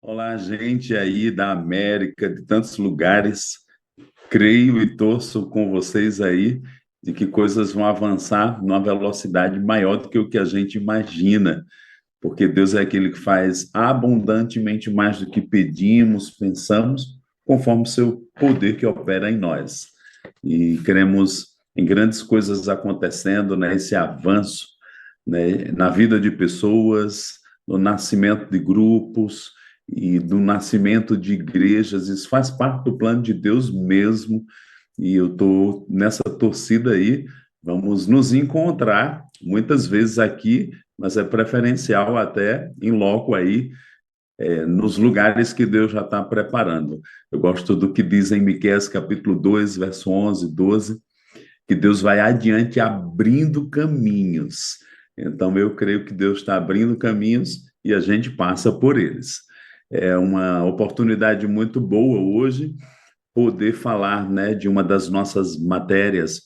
Olá, gente aí da América, de tantos lugares. Creio e torço com vocês aí de que coisas vão avançar numa velocidade maior do que o que a gente imagina, porque Deus é aquele que faz abundantemente mais do que pedimos, pensamos, conforme o seu poder que opera em nós. E cremos em grandes coisas acontecendo, né? Esse avanço, né? Na vida de pessoas, no nascimento de grupos e do nascimento de igrejas. Isso faz parte do plano de Deus mesmo. E eu estou nessa torcida aí. Vamos nos encontrar muitas vezes aqui, mas é preferencial até em loco aí, nos lugares que Deus já está preparando. Eu gosto do que diz em Miqueias capítulo 2, verso 11, 12, que Deus vai adiante abrindo caminhos. Então, eu creio que Deus está abrindo caminhos e a gente passa por eles. É uma oportunidade muito boa hoje poder falar, né, de uma das nossas matérias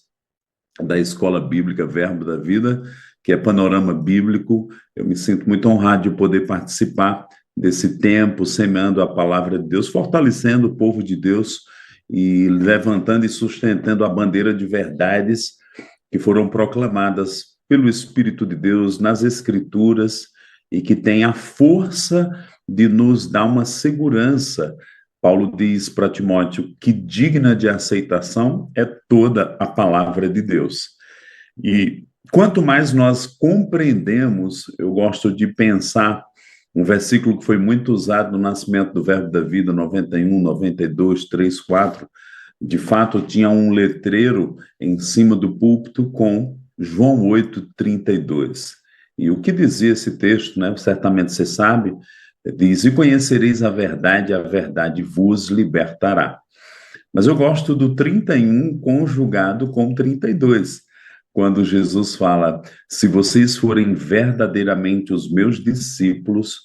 da Escola Bíblica Verbo da Vida, que é Panorama Bíblico. Eu me sinto muito honrado de poder participar desse tempo, semeando a palavra de Deus, fortalecendo o povo de Deus e levantando e sustentando a bandeira de verdades que foram proclamadas pelo Espírito de Deus nas Escrituras e que tem a força de nos dar uma segurança. Paulo diz para Timóteo que digna de aceitação é toda a palavra de Deus. E quanto mais nós compreendemos, eu gosto de pensar um versículo que foi muito usado no nascimento do Verbo da Vida, 91, 92, 3, 4. De fato, tinha um letreiro em cima do púlpito com João 8, 32. E o que dizia esse texto, né? Certamente você sabe, diz: E conhecereis a verdade vos libertará. Mas eu gosto do 31 conjugado com 32, quando Jesus fala: Se vocês forem verdadeiramente os meus discípulos,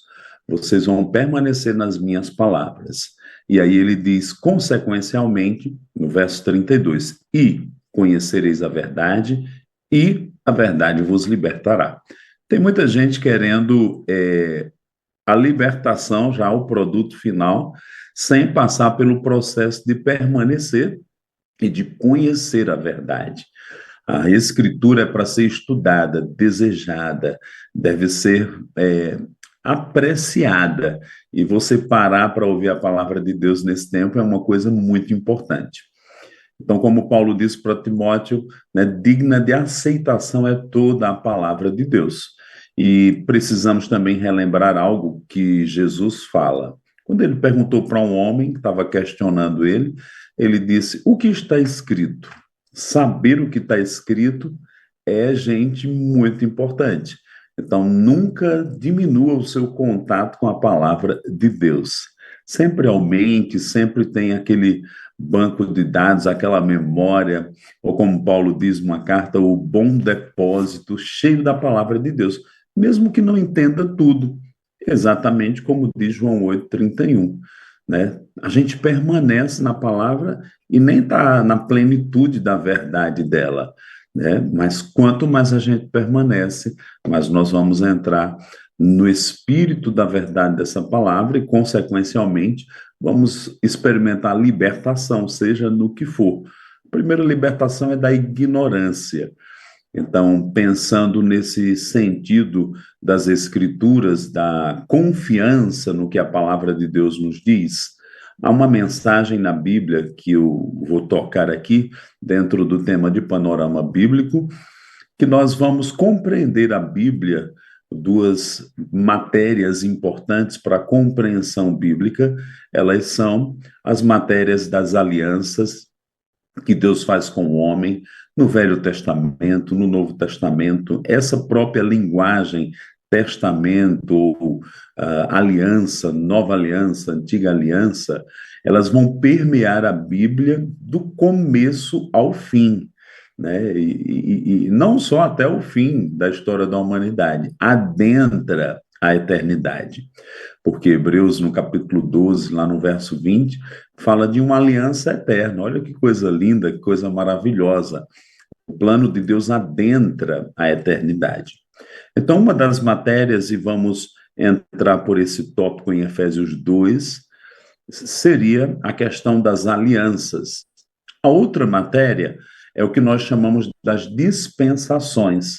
vocês vão permanecer nas minhas palavras. E aí ele diz, consequencialmente, no verso 32, e conhecereis e a verdade vos libertará. Tem muita gente querendo a libertação, já o produto final, sem passar pelo processo de permanecer e de conhecer a verdade. A escritura é para ser estudada, desejada, deve ser apreciada. E você parar para ouvir a palavra de Deus nesse tempo é uma coisa muito importante. Então, como Paulo disse para Timóteo, né, digna de aceitação é toda a palavra de Deus. E precisamos também relembrar algo que Jesus fala. Quando ele perguntou para um homem que estava questionando ele disse: O que está escrito? Saber o que está escrito é, gente, muito importante. Então, nunca diminua o seu contato com a palavra de Deus. Sempre aumente, sempre tem aquele banco de dados, aquela memória, ou como Paulo diz numa carta, o bom depósito cheio da palavra de Deus, mesmo que não entenda tudo, exatamente como diz João 8:31, né? A gente permanece na palavra e nem está na plenitude da verdade dela, né? Mas quanto mais a gente permanece, mais nós vamos entrar no espírito da verdade dessa palavra e, consequencialmente, vamos experimentar a libertação, seja no que for. A primeira libertação é da ignorância. Então, pensando nesse sentido das Escrituras, da confiança no que a palavra de Deus nos diz, há uma mensagem na Bíblia que eu vou tocar aqui, dentro do tema de panorama bíblico, que nós vamos compreender a Bíblia, duas matérias importantes para a compreensão bíblica, elas são as matérias das alianças que Deus faz com o homem no Velho Testamento, no Novo Testamento, essa própria linguagem, testamento, aliança, nova aliança, antiga aliança, elas vão permear a Bíblia do começo ao fim, né? E não só até o fim da história da humanidade, adentra a eternidade. Porque Hebreus, no capítulo 12, lá no verso 20, fala de uma aliança eterna. Olha que coisa linda, que coisa maravilhosa. O plano de Deus adentra a eternidade. Então, uma das matérias, e vamos entrar por esse tópico em Efésios 2, seria a questão das alianças. A outra matéria é o que nós chamamos das dispensações,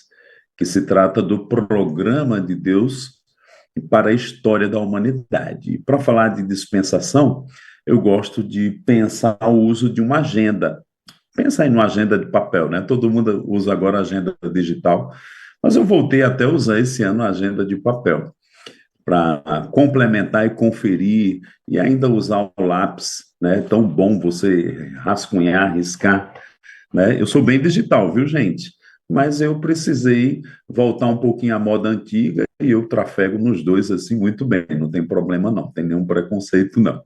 que se trata do programa de Deus para a história da humanidade. Para falar de dispensação, eu gosto de pensar o uso de uma agenda. Pensa aí numa agenda de papel, né? Todo mundo usa agora agenda digital, mas eu voltei até a usar esse ano a agenda de papel para complementar e conferir e ainda usar o lápis, né? É tão bom você rascunhar, riscar, né? Eu sou bem digital, viu, gente? Mas eu precisei voltar um pouquinho à moda antiga e eu trafego nos dois assim muito bem, não tem problema não, tem nenhum preconceito não.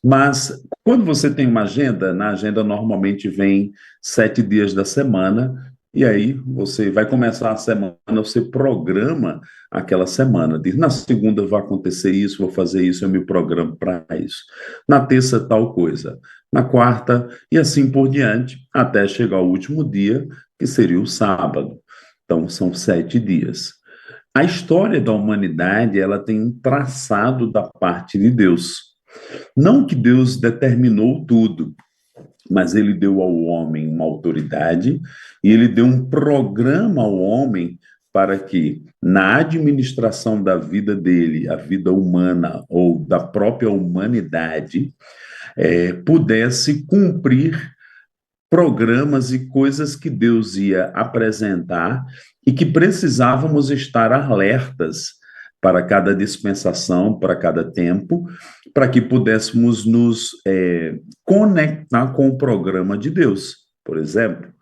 Mas quando você tem uma agenda, na agenda normalmente vem 7 dias da semana, e aí você vai começar a semana, você programa aquela semana. Diz, na segunda vai acontecer isso, vou fazer isso, eu me programo para isso. Na terça, tal coisa. Na quarta, e assim por diante, até chegar ao último dia, que seria o sábado. Então, são 7 dias. A história da humanidade, ela tem um traçado da parte de Deus. Não que Deus determinou tudo, mas ele deu ao homem uma autoridade e ele deu um programa ao homem para que, na administração da vida dele, a vida humana ou da própria humanidade, pudesse cumprir programas e coisas que Deus ia apresentar e que precisávamos estar alertas para cada dispensação, para cada tempo, para que pudéssemos nos conectar com o programa de Deus. Por exemplo,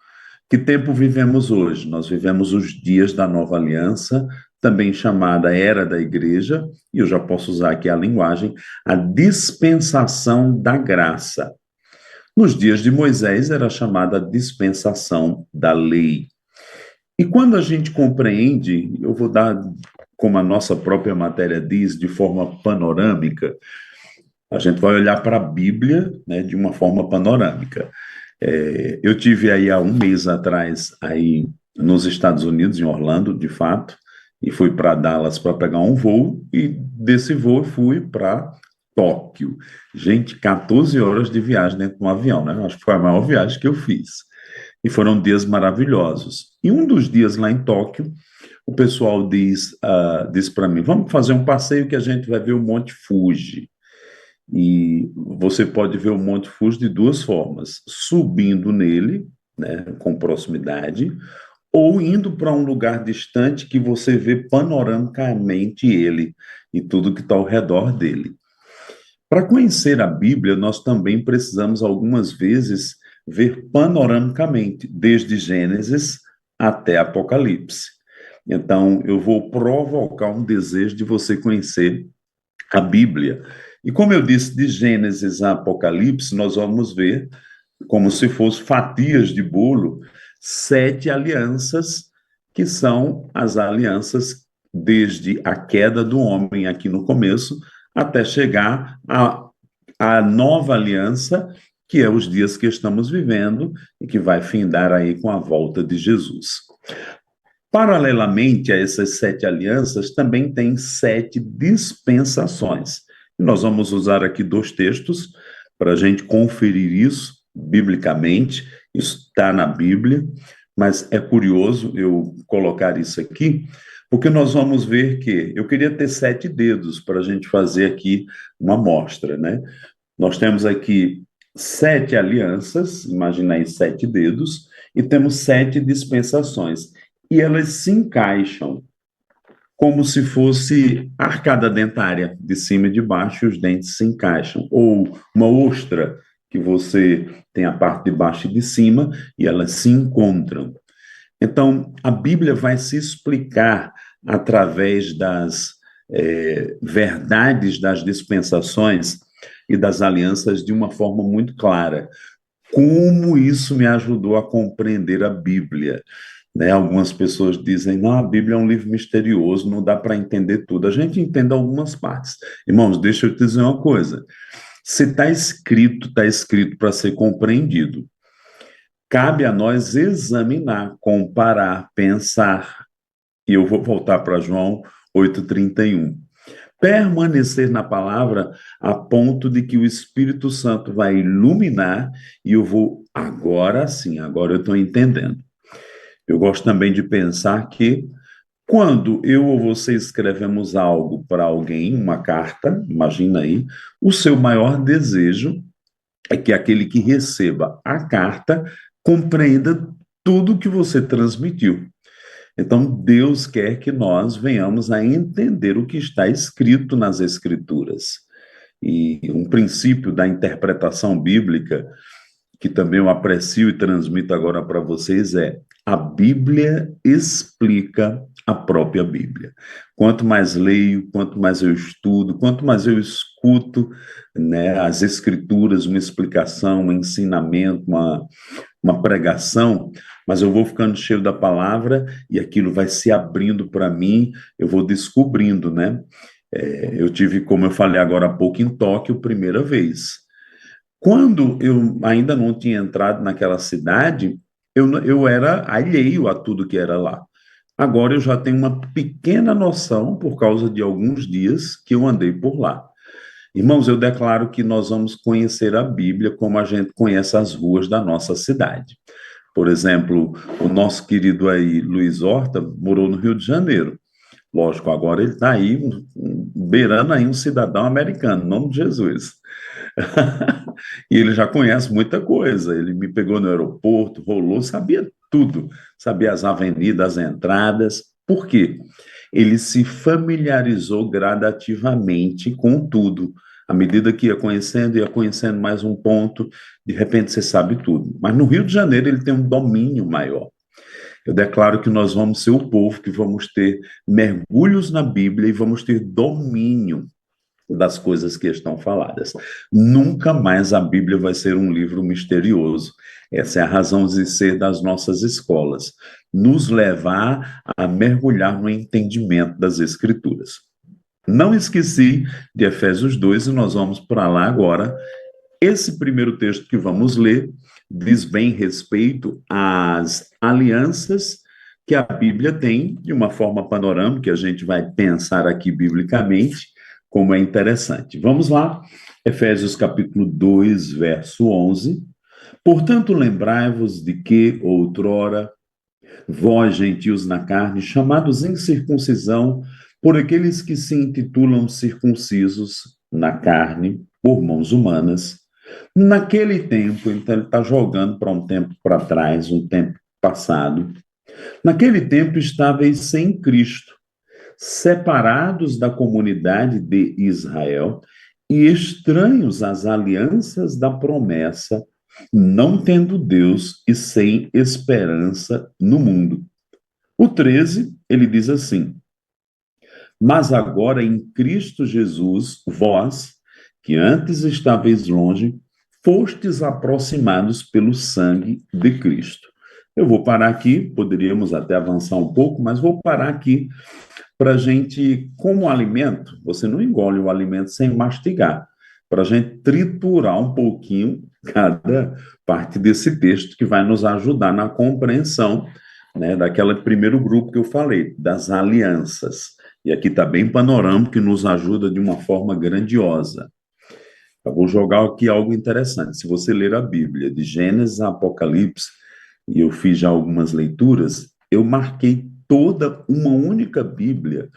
que tempo vivemos hoje? Nós vivemos os dias da nova aliança, também chamada Era da Igreja, e eu já posso usar aqui a linguagem, a dispensação da graça. Nos dias de Moisés era chamada dispensação da lei. E quando a gente compreende, eu vou dar, como a nossa própria matéria diz, de forma panorâmica, a gente vai olhar para a Bíblia, né, de uma forma panorâmica. Eu tive aí há um mês atrás aí nos Estados Unidos, em Orlando, de fato, e fui para Dallas para pegar um voo, e desse voo eu fui para Tóquio. Gente, 14 horas de viagem dentro de um avião, né? Acho que foi a maior viagem que eu fiz. E foram dias maravilhosos. E um dos dias lá em Tóquio, o pessoal diz para mim, vamos fazer um passeio que a gente vai ver o Monte Fuji. E você pode ver o Monte Fuji de duas formas, subindo nele, né, com proximidade, ou indo para um lugar distante que você vê panoramicamente ele e tudo que está ao redor dele. Para conhecer a Bíblia, nós também precisamos, algumas vezes, ver panoramicamente, desde Gênesis até Apocalipse. Então, eu vou provocar um desejo de você conhecer a Bíblia. E como eu disse, de Gênesis a Apocalipse, nós vamos ver, como se fossem fatias de bolo, 7 alianças, que são as alianças desde a queda do homem aqui no começo, até chegar à nova aliança, que é os dias que estamos vivendo e que vai findar aí com a volta de Jesus. Paralelamente a essas 7 alianças, também tem 7 dispensações. E nós vamos usar aqui 2 textos para a gente conferir isso biblicamente. Isso está na Bíblia, mas é curioso eu colocar isso aqui, porque nós vamos ver que eu queria ter 7 dedos para a gente fazer aqui uma amostra, né? Nós temos aqui 7 alianças, imagina aí 7 dedos, e temos 7 dispensações. E elas se encaixam como se fosse arcada dentária, de cima e de baixo, e os dentes se encaixam. Ou uma ostra, que você tem a parte de baixo e de cima, e elas se encontram. Então, a Bíblia vai se explicar através das verdades das dispensações e das alianças de uma forma muito clara. Como isso me ajudou a compreender a Bíblia? Né? Algumas pessoas dizem, não, a Bíblia é um livro misterioso, não dá para entender tudo. A gente entende algumas partes. Irmãos, deixa eu te dizer uma coisa. Se está escrito para ser compreendido. Cabe a nós examinar, comparar, pensar. E eu vou voltar para João 8:31. Permanecer na palavra a ponto de que o Espírito Santo vai iluminar e eu vou, agora sim, agora eu estou entendendo. Eu gosto também de pensar que quando eu ou você escrevemos algo para alguém, uma carta, imagina aí, o seu maior desejo é que aquele que receba a carta compreenda tudo que você transmitiu. Então, Deus quer que nós venhamos a entender o que está escrito nas Escrituras. E um princípio da interpretação bíblica, que também eu aprecio e transmito agora para vocês, é: a Bíblia explica a própria Bíblia. Quanto mais leio, quanto mais eu estudo, quanto mais eu escuto, né, as Escrituras, uma explicação, um ensinamento, uma pregação, mas eu vou ficando cheio da palavra e aquilo vai se abrindo para mim, eu vou descobrindo, né? Eu tive, como eu falei agora há pouco, em Tóquio, primeira vez. Quando eu ainda não tinha entrado naquela cidade, eu era alheio a tudo que era lá. Agora eu já tenho uma pequena noção, por causa de alguns dias que eu andei por lá. Irmãos, eu declaro que nós vamos conhecer a Bíblia como a gente conhece as ruas da nossa cidade. Por exemplo, o nosso querido aí, Luiz Horta, morou no Rio de Janeiro. Lógico, agora ele está aí, beirando aí um cidadão americano, em nome de Jesus. E ele já conhece muita coisa. Ele me pegou no aeroporto, rolou, sabia tudo. Sabia as avenidas, as entradas. Por quê? Ele se familiarizou gradativamente com tudo. À medida que ia conhecendo mais um ponto, de repente você sabe tudo. Mas no Rio de Janeiro ele tem um domínio maior. Eu declaro que nós vamos ser o povo que vamos ter mergulhos na Bíblia e vamos ter domínio das coisas que estão faladas. Nunca mais a Bíblia vai ser um livro misterioso. Essa é a razão de ser das nossas escolas, nos levar a mergulhar no entendimento das Escrituras. Não esqueci de Efésios 2 e nós vamos para lá agora. Esse primeiro texto que vamos ler diz bem respeito às alianças que a Bíblia tem, de uma forma panorâmica, que a gente vai pensar aqui biblicamente, como é interessante. Vamos lá, Efésios capítulo 2, verso 11. Portanto, lembrai-vos de que, outrora, vós, gentios na carne, chamados em circuncisão, por aqueles que se intitulam circuncisos na carne, por mãos humanas, naquele tempo, então ele está jogando para um tempo para trás, um tempo passado, naquele tempo estáveis sem Cristo, separados da comunidade de Israel e estranhos às alianças da promessa, não tendo Deus e sem esperança no mundo. O 13, ele diz assim: mas agora em Cristo Jesus, vós, que antes estáveis longe, fostes aproximados pelo sangue de Cristo. Eu vou parar aqui, poderíamos até avançar um pouco, mas vou parar aqui para a gente, como alimento, você não engole o alimento sem mastigar, para a gente triturar um pouquinho cada parte desse texto que vai nos ajudar na compreensão, né, daquele primeiro grupo que eu falei, das alianças. E aqui está bem panorâmico, que nos ajuda de uma forma grandiosa. Eu vou jogar aqui algo interessante. Se você ler a Bíblia, de Gênesis a Apocalipse, e eu fiz já algumas leituras, eu marquei toda uma única Bíblia.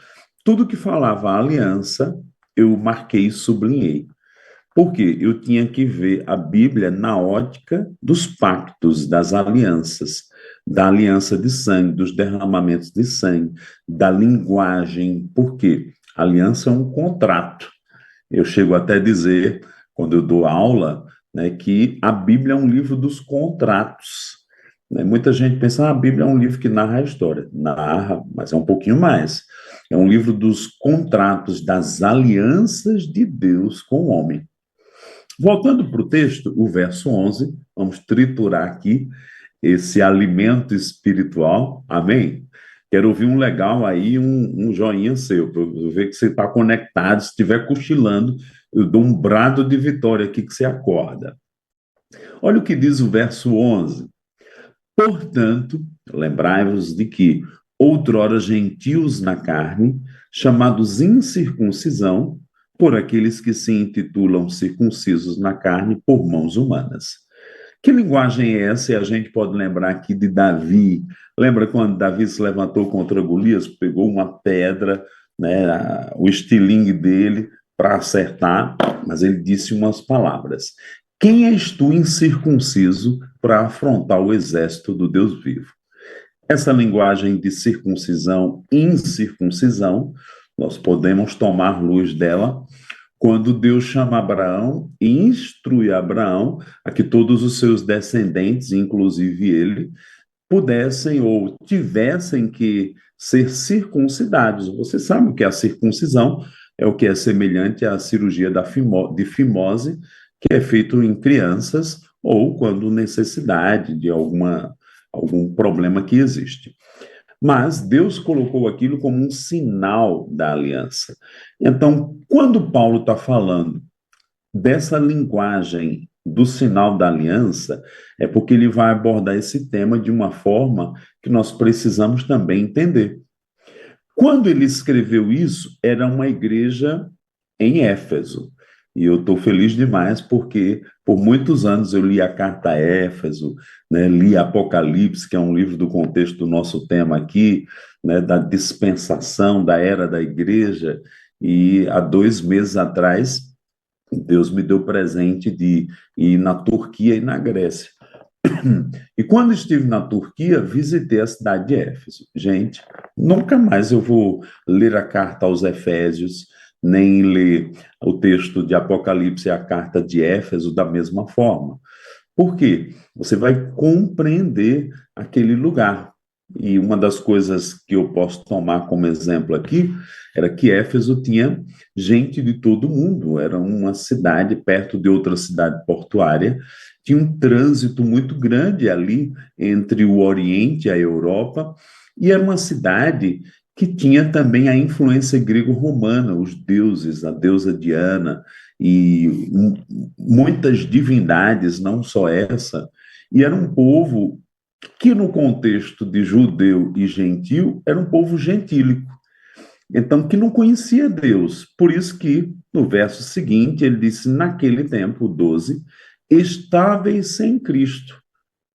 Tudo que falava aliança, eu marquei e sublinhei. Por quê? Eu tinha que ver a Bíblia na ótica dos pactos, das alianças, da aliança de sangue, dos derramamentos de sangue, da linguagem. Por quê? A aliança é um contrato. Eu chego até a dizer, quando eu dou aula, né, que a Bíblia é um livro dos contratos. Né? Muita gente pensa, a Bíblia é um livro que narra a história. Narra, mas é um pouquinho mais. É um livro dos contratos, das alianças de Deus com o homem. Voltando para o texto, o verso 11, vamos triturar aqui esse alimento espiritual, amém? Quero ouvir um legal aí, um joinha seu, para eu ver que você está conectado. Se estiver cochilando, eu dou um brado de vitória aqui que você acorda. Olha o que diz o verso 11. Portanto, lembrai-vos de que, outrora gentios na carne, chamados incircuncisão por aqueles que se intitulam circuncisos na carne por mãos humanas. Que linguagem é essa? E a gente pode lembrar aqui de Davi. Lembra quando Davi se levantou contra Golias, pegou uma pedra, né, o estilingue dele para acertar, mas ele disse umas palavras. Quem és tu, incircunciso, para afrontar o exército do Deus vivo? Essa linguagem de circuncisão, incircuncisão, nós podemos tomar luz dela quando Deus chama Abraão e instrui Abraão a que todos os seus descendentes, inclusive ele, pudessem ou tivessem que ser circuncidados. Você sabe o que é a circuncisão? É o que é semelhante à cirurgia de fimose, que é feito em crianças ou quando necessidade de algum problema que existe. Mas Deus colocou aquilo como um sinal da aliança. Então, quando Paulo está falando dessa linguagem do sinal da aliança, é porque ele vai abordar esse tema de uma forma que nós precisamos também entender. Quando ele escreveu isso, era uma igreja em Éfeso. E eu estou feliz demais porque por muitos anos eu li a carta a Éfeso, né, li Apocalipse, que é um livro do contexto do nosso tema aqui, né, da dispensação da era da igreja, e há 2 meses atrás Deus me deu presente de ir na Turquia e na Grécia. E quando estive na Turquia, visitei a cidade de Éfeso. Gente, nunca mais eu vou ler a carta aos Efésios, nem ler o texto de Apocalipse e a carta de Éfeso da mesma forma. Por quê? Você vai compreender aquele lugar. E uma das coisas que eu posso tomar como exemplo aqui era que Éfeso tinha gente de todo mundo, era uma cidade perto de outra cidade portuária, tinha um trânsito muito grande ali entre o Oriente e a Europa, e era uma cidade que tinha também a influência grego-romana, os deuses, a deusa Diana, e muitas divindades, não só essa, e era um povo que no contexto de judeu e gentil, era um povo gentílico. Então, que não conhecia Deus. Por isso que, no verso seguinte, ele disse, naquele tempo, 12, estáveis sem Cristo.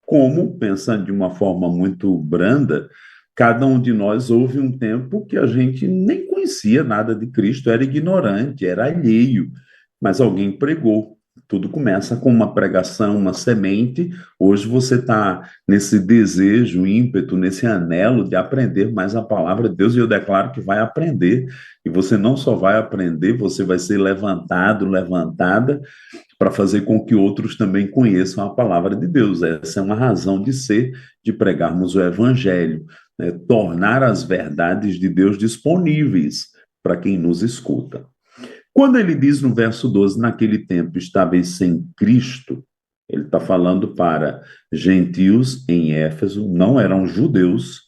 Como, pensando de uma forma muito branda, cada um de nós houve um tempo que a gente nem conhecia nada de Cristo, era ignorante, era alheio, mas alguém pregou. Tudo começa com uma pregação, uma semente. Hoje você está nesse desejo, ímpeto, nesse anelo de aprender mais a palavra de Deus, e eu declaro que vai aprender. E você não só vai aprender, você vai ser levantado, levantada, para fazer com que outros também conheçam a palavra de Deus. Essa é uma razão de ser, de pregarmos o evangelho, né? Tornar as verdades de Deus disponíveis para quem nos escuta. Quando ele diz no verso 12, naquele tempo estáveis sem Cristo, ele está falando para gentios em Éfeso, não eram judeus,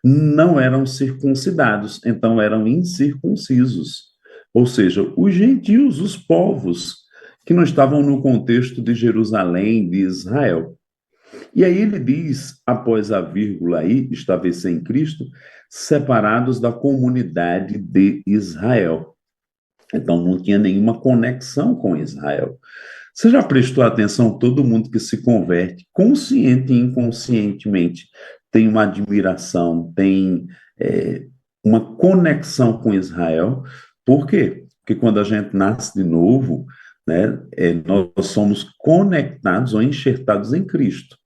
não eram circuncidados, então eram incircuncisos. Ou seja, os gentios, os povos, que não estavam no contexto de Jerusalém, de Israel. E aí ele diz, após a vírgula aí, estáveis sem Cristo, separados da comunidade de Israel. Então, não tinha nenhuma conexão com Israel. Você já prestou atenção? Todo mundo que se converte, consciente e inconscientemente, tem uma admiração, tem uma conexão com Israel. Por quê? Porque quando a gente nasce de novo, né, nós somos conectados ou enxertados em Cristo.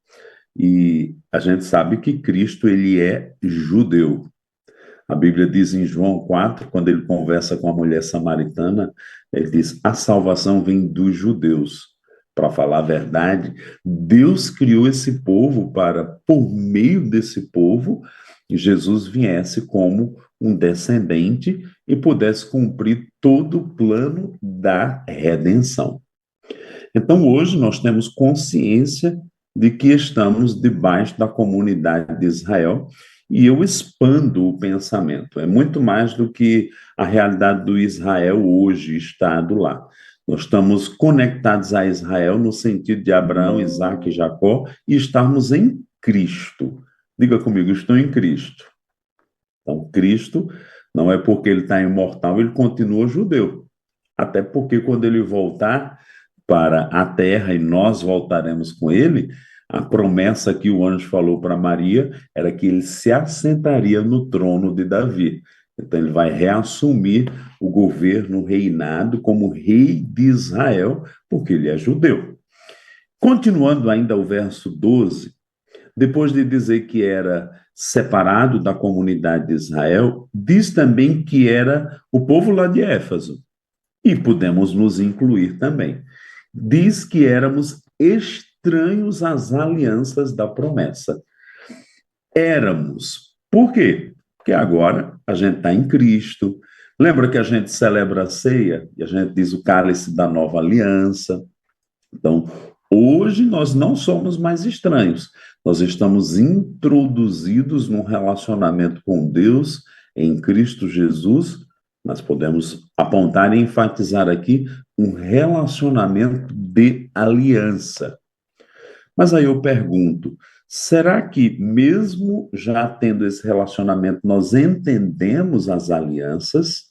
E a gente sabe que Cristo, ele é judeu. A Bíblia diz em João 4, quando ele conversa com a mulher samaritana, ele diz, a salvação vem dos judeus. Para falar a verdade, Deus criou esse povo para, por meio desse povo, Jesus viesse como um descendente e pudesse cumprir todo o plano da redenção. Então, hoje, nós temos consciência de que estamos debaixo da comunidade de Israel. E eu expando o pensamento. É muito mais do que a realidade do Israel hoje, Estado lá. Nós estamos conectados a Israel no sentido de Abraão, Isaac e Jacó e estarmos em Cristo. Diga comigo, estou em Cristo. Então, Cristo, Não é porque ele está imortal, ele continua judeu. Até porque quando ele voltar para a terra e nós voltaremos com ele, a promessa que o anjo falou para Maria era que ele se assentaria no trono de Davi. Então ele vai reassumir o governo, o reinado como rei de Israel, porque ele é judeu. Continuando ainda o verso 12, depois de dizer que era separado da comunidade de Israel, diz também que era o povo lá de Éfeso. E podemos nos incluir também. Diz que éramos estranhos às alianças da promessa. Éramos. Por quê? Porque agora a gente está em Cristo. Lembra que a gente celebra a ceia e a gente diz o cálice da nova aliança. Então, hoje nós não somos mais estranhos. Nós estamos introduzidos num relacionamento com Deus em Cristo Jesus. Nós podemos apontar e enfatizar aqui um relacionamento de aliança. Mas aí eu pergunto, será que mesmo já tendo esse relacionamento, nós entendemos as alianças?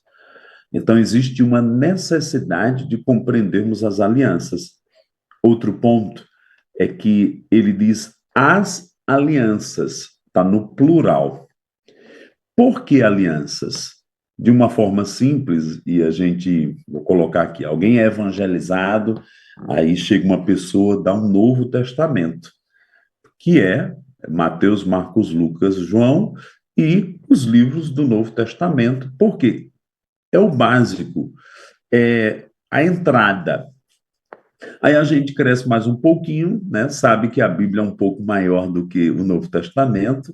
Então existe uma necessidade de compreendermos as alianças. Outro ponto é que ele diz as alianças, está no plural. Por que alianças? De uma forma simples, e a gente, vou colocar aqui, alguém é evangelizado, aí chega uma pessoa, dá um Novo Testamento, que é Mateus, Marcos, Lucas, João e os livros do Novo Testamento. Por quê? É o básico, é a entrada. Aí a gente cresce mais um pouquinho, né? Sabe que a Bíblia é um pouco maior do que o Novo Testamento,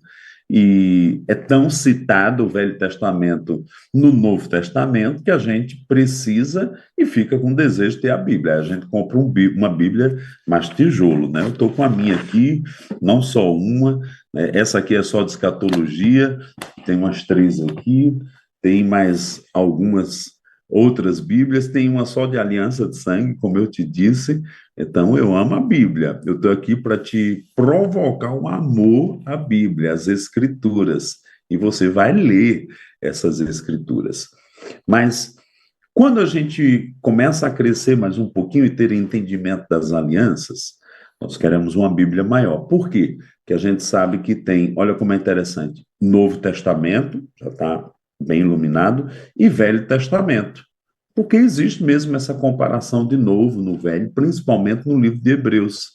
e é tão citado o Velho Testamento no Novo Testamento que a gente precisa e fica com desejo de ter a Bíblia. A gente compra uma Bíblia mais tijolo, né? Eu estou com a minha aqui, não só uma, né? Essa aqui é só de escatologia, tem umas 3 aqui, tem mais algumas outras Bíblias, tem uma só de aliança de sangue, como eu te disse. Então, eu amo a Bíblia. Eu estou aqui para te provocar um amor à Bíblia, às Escrituras. E você vai ler essas Escrituras. Mas, quando a gente começa a crescer mais um pouquinho e ter entendimento das alianças, nós queremos uma Bíblia maior. Por quê? Porque a gente sabe que tem, olha como é interessante, Novo Testamento, já está bem iluminado, e Velho Testamento. Porque existe mesmo essa comparação de novo no Velho, principalmente no livro de Hebreus.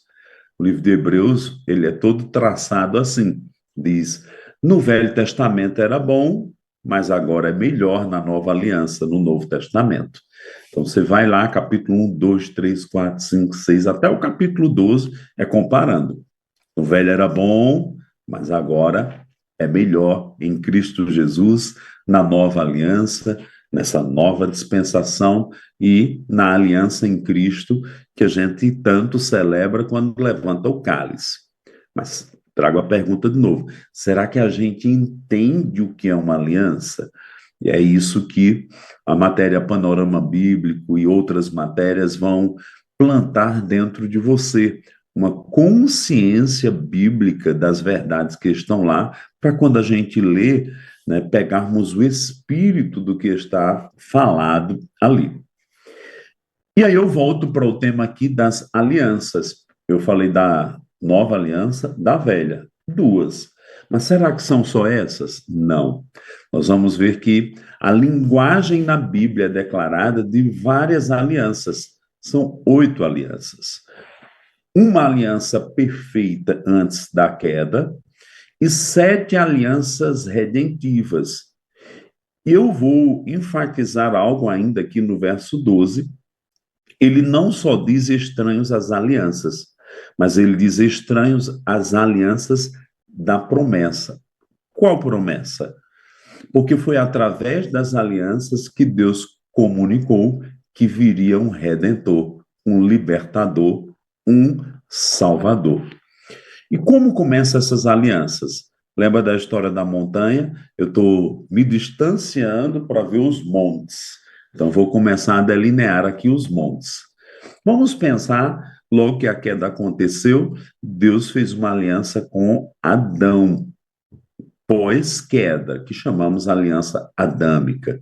O livro de Hebreus, ele é todo traçado assim, diz, no Velho Testamento era bom, mas agora é melhor na Nova Aliança, no Novo Testamento. Então você vai lá, capítulo 1, 2, 3, 4, 5, 6, até o capítulo 12, é comparando. O Velho era bom, mas agora é melhor em Cristo Jesus, na nova aliança, nessa nova dispensação e na aliança em Cristo que a gente tanto celebra quando levanta o cálice. Mas trago a pergunta de novo: será que a gente entende o que é uma aliança? E é isso que a matéria Panorama Bíblico e outras matérias vão plantar dentro de você uma consciência bíblica das verdades que estão lá, para quando a gente lê, né, pegarmos o espírito do que está falado ali. E aí eu volto para o tema aqui das alianças. Eu falei da nova aliança, da velha, 2. Mas será que são só essas? Não. Nós vamos ver que a linguagem na Bíblia é declarada de várias alianças. São 8 alianças. Uma aliança perfeita antes da queda e 7 alianças redentivas. E eu vou enfatizar algo ainda aqui no verso 12. Ele não só diz estranhos às alianças, mas ele diz estranhos às alianças da promessa. Qual promessa? Porque foi através das alianças que Deus comunicou que viria um redentor, um libertador, um salvador. E como começam essas alianças? Lembra da história da montanha? Eu estou me distanciando para ver os montes. Então, vou começar a delinear aqui os montes. Vamos pensar, logo que a queda aconteceu, Deus fez uma aliança com Adão. pós-queda, que chamamos aliança adâmica.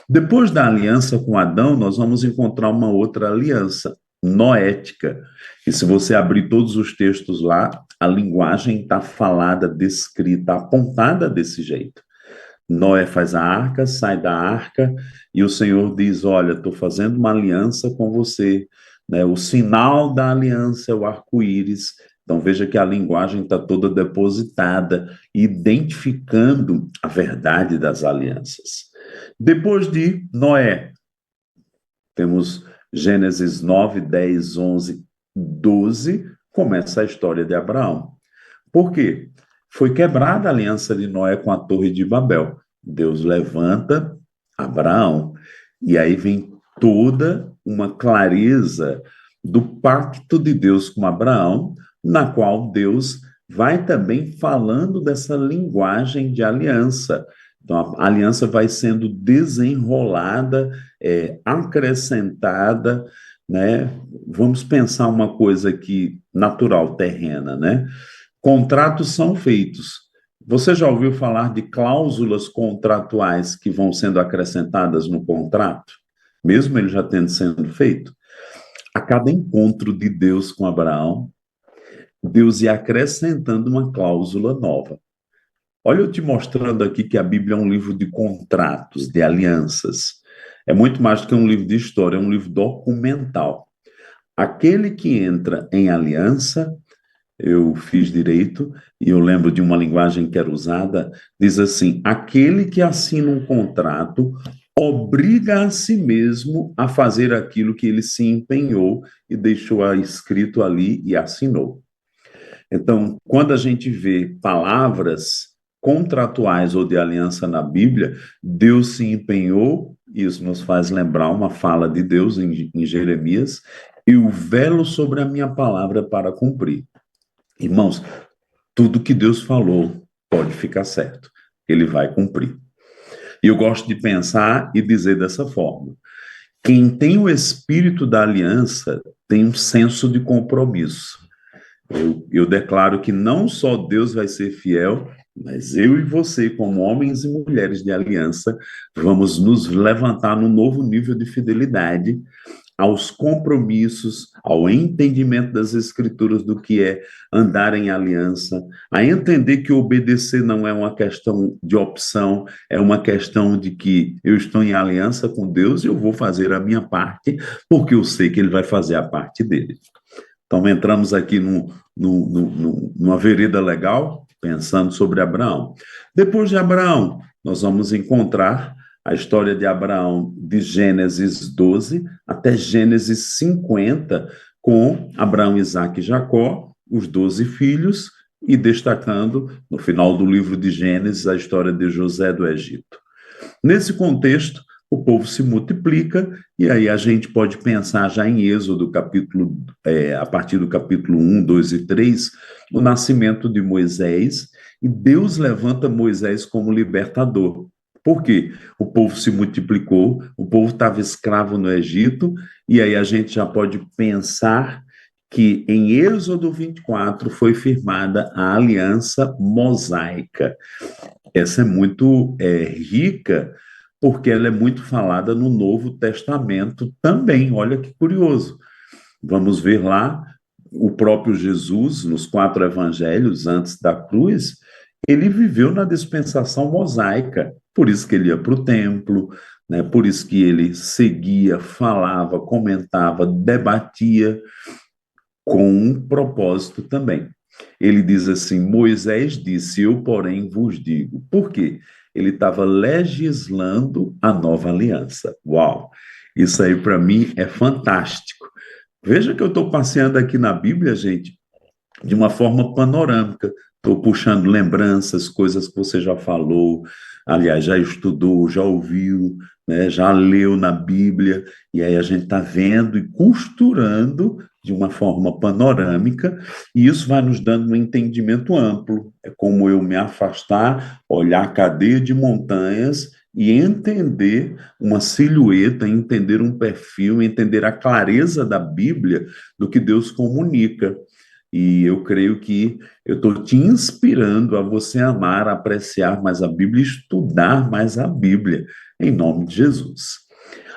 Depois da aliança com Adão, nós vamos encontrar uma outra aliança, noética. E se você abrir todos os textos lá, a linguagem está falada, descrita, apontada desse jeito. Noé faz a arca, sai da arca, e o Senhor diz: Olha, estou fazendo uma aliança com você. Né? O sinal da aliança é o arco-íris. Então veja que a linguagem está toda depositada, identificando a verdade das alianças. Depois de Noé, temos Gênesis 9, 10, 11, 12, começa a história de Abraão. Por quê? Foi quebrada a aliança de Noé com a Torre de Babel. Deus levanta Abraão, e aí vem toda uma clareza do pacto de Deus com Abraão, na qual Deus vai também falando dessa linguagem de aliança. Então, a aliança vai sendo desenrolada, acrescentada, né? Vamos pensar uma coisa aqui natural, terrena, né? Contratos são feitos. Você já ouviu falar de cláusulas contratuais que vão sendo acrescentadas no contrato, mesmo ele já tendo sendo feito? A cada encontro de Deus com Abraão, Deus ia acrescentando uma cláusula nova. Olha, eu te mostrando aqui que a Bíblia é um livro de contratos, de alianças. É muito mais do que um livro de história, é um livro documental. Aquele que entra em aliança, eu fiz direito, e eu lembro de uma linguagem que era usada, diz assim: aquele que assina um contrato obriga a si mesmo a fazer aquilo que ele se empenhou e deixou escrito ali e assinou. Então, quando a gente vê palavras contratuais ou de aliança na Bíblia, Deus se empenhou, isso nos faz lembrar uma fala de Deus em Jeremias: eu velo sobre a minha palavra para cumprir. Irmãos, tudo que Deus falou pode ficar certo, ele vai cumprir. E eu gosto de pensar e dizer dessa forma: quem tem o espírito da aliança tem um senso de compromisso. Eu declaro que não só Deus vai ser fiel, mas eu e você, como homens e mulheres de aliança, vamos nos levantar num novo nível de fidelidade aos compromissos, ao entendimento das Escrituras do que é andar em aliança, a entender que obedecer não é uma questão de opção, é uma questão de que eu estou em aliança com Deus e eu vou fazer a minha parte, porque eu sei que Ele vai fazer a parte dele. Então, entramos aqui numa vereda legal, pensando sobre Abraão. Depois de Abraão, nós vamos encontrar a história de Abraão de Gênesis 12 até Gênesis 50, com Abraão, Isaque e Jacó, os 12 filhos, e destacando, no final do livro de Gênesis, a história de José do Egito. Nesse contexto, o povo se multiplica, e aí a gente pode pensar já em Êxodo, a partir do capítulo 1, 2 e 3, o nascimento de Moisés, e Deus levanta Moisés como libertador. Por quê? O povo se multiplicou, o povo estava escravo no Egito, e aí a gente já pode pensar que em Êxodo 24 foi firmada a aliança mosaica. Essa é muito rica, porque ela é muito falada no Novo Testamento também. Olha que curioso. Vamos ver lá o próprio Jesus, nos 4 evangelhos antes da cruz, ele viveu na dispensação mosaica. Por isso que ele ia para o templo, né? Por isso que ele seguia, falava, comentava, debatia, com um propósito também. Ele diz assim: Moisés disse, eu, porém, vos digo. Por quê? Ele estava legislando a nova aliança. Uau! Isso aí, para mim, é fantástico. Veja que eu estou passeando aqui na Bíblia, gente, de uma forma panorâmica. Estou puxando lembranças, coisas que você já falou, aliás, já estudou, já ouviu, né, já leu na Bíblia, e aí a gente está vendo e costurando de uma forma panorâmica, e isso vai nos dando um entendimento amplo. É como eu me afastar, olhar a cadeia de montanhas e entender uma silhueta, entender um perfil, entender a clareza da Bíblia do que Deus comunica. E eu creio que eu estou te inspirando a você amar, apreciar mais a Bíblia, estudar mais a Bíblia, em nome de Jesus.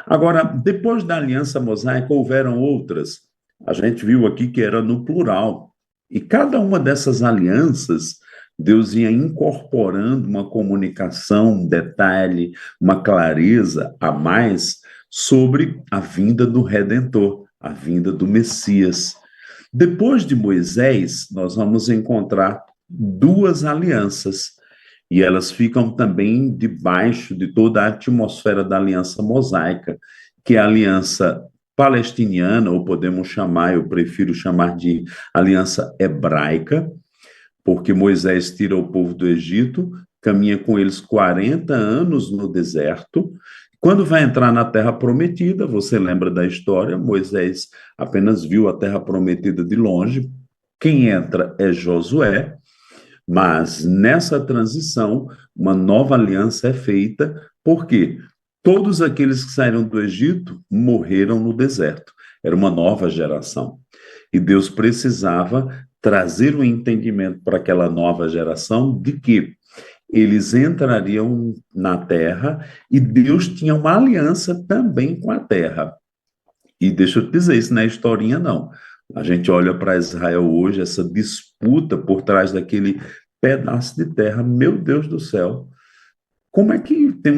Agora, depois da aliança mosaica, houveram outras. A gente viu aqui que era no plural. E cada uma dessas alianças, Deus ia incorporando uma comunicação, um detalhe, uma clareza a mais sobre a vinda do Redentor, a vinda do Messias. Depois de Moisés, nós vamos encontrar duas alianças, e elas ficam também debaixo de toda a atmosfera da aliança mosaica, que é a aliança palestiniana, ou podemos chamar, eu prefiro chamar de aliança hebraica, porque Moisés tira o povo do Egito, caminha com eles 40 anos no deserto. Quando vai entrar na Terra Prometida, você lembra da história, Moisés apenas viu a Terra Prometida de longe. Quem entra é Josué, mas nessa transição, uma nova aliança é feita, porque todos aqueles que saíram do Egito morreram no deserto. Era uma nova geração. E Deus precisava trazer o entendimento para aquela nova geração de que eles entrariam na terra e Deus tinha uma aliança também com a terra. E deixa eu te dizer, isso não é historinha, não. A gente olha para Israel hoje, essa disputa por trás daquele pedaço de terra, meu Deus do céu, como é que tem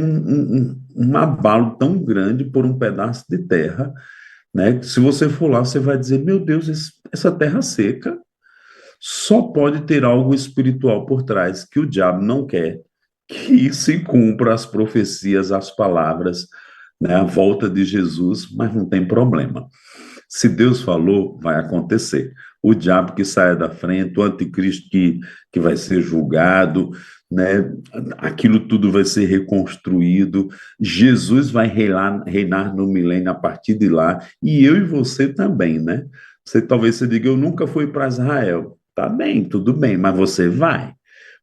um abalo tão grande por um pedaço de terra, né? Se você for lá, você vai dizer, meu Deus, essa terra seca só pode ter algo espiritual por trás, que o diabo não quer que se cumpra as profecias, as palavras, né, a volta de Jesus, mas não tem problema. Se Deus falou, vai acontecer. O diabo que saia da frente, o anticristo que vai ser julgado, né? Aquilo tudo vai ser reconstruído. Jesus vai reinar no milênio a partir de lá, e eu e você também, né? Talvez você diga, eu nunca fui para Israel. Tá bem, tudo bem, mas você vai.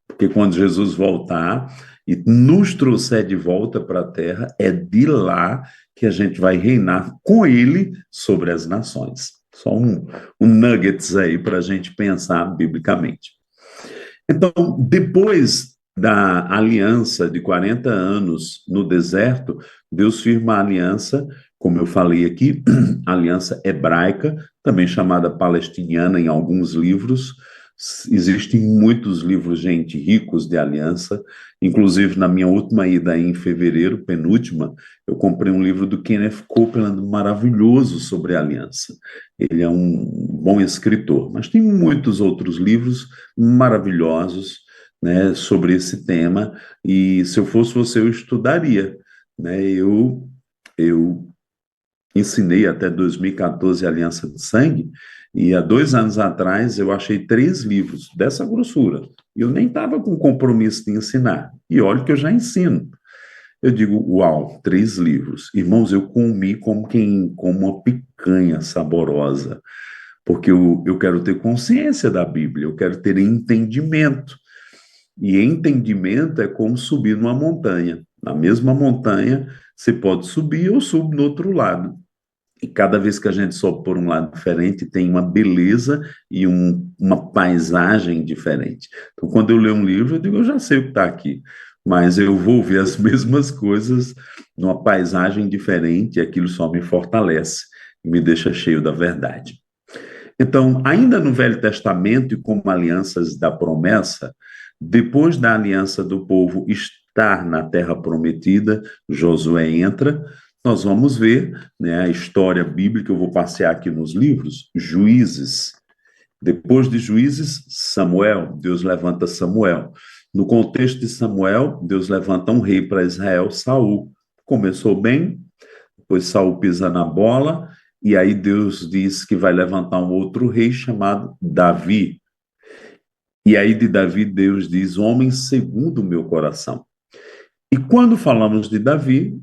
Porque quando Jesus voltar e nos trouxer de volta para a terra, é de lá que a gente vai reinar com ele sobre as nações. Só um nuggets aí para a gente pensar biblicamente. Então, depois da aliança de 40 anos no deserto, Deus firma a aliança, como eu falei aqui, a aliança hebraica, também chamada palestiniana em alguns livros. Existem muitos livros, gente, ricos de aliança. Inclusive, na minha última ida em fevereiro, penúltima, eu comprei um livro do Kenneth Copeland maravilhoso sobre a aliança. Ele é um bom escritor, mas tem muitos outros livros maravilhosos, né, sobre esse tema, e se eu fosse você, eu estudaria, né, eu ensinei até 2014 a Aliança de Sangue, e há 2 anos atrás eu achei 3 livros dessa grossura, e eu nem estava com compromisso de ensinar, e olha que eu já ensino. Eu digo, uau, 3 livros. Irmãos, eu comi como quem come uma picanha saborosa, porque eu quero ter consciência da Bíblia, eu quero ter entendimento. E entendimento é como subir numa montanha. Na mesma montanha, você pode subir ou subir no outro lado. E cada vez que a gente sobe por um lado diferente, tem uma beleza e uma paisagem diferente. Então, quando eu leio um livro, eu digo, eu já sei o que está aqui, mas eu vou ver as mesmas coisas numa paisagem diferente, e aquilo só me fortalece e me deixa cheio da verdade. Então, ainda no Velho Testamento e como alianças da promessa, depois da aliança do povo estar na terra prometida, Josué entra, nós vamos ver, né, a história bíblica, eu vou passear aqui nos livros, Juízes. Depois de Juízes, Samuel, Deus levanta Samuel. No contexto de Samuel, Deus levanta um rei para Israel, Saul. Começou bem, depois Saul pisa na bola, e aí Deus diz que vai levantar um outro rei chamado Davi. E aí de Davi, Deus diz, homem segundo o meu coração. E quando falamos de Davi,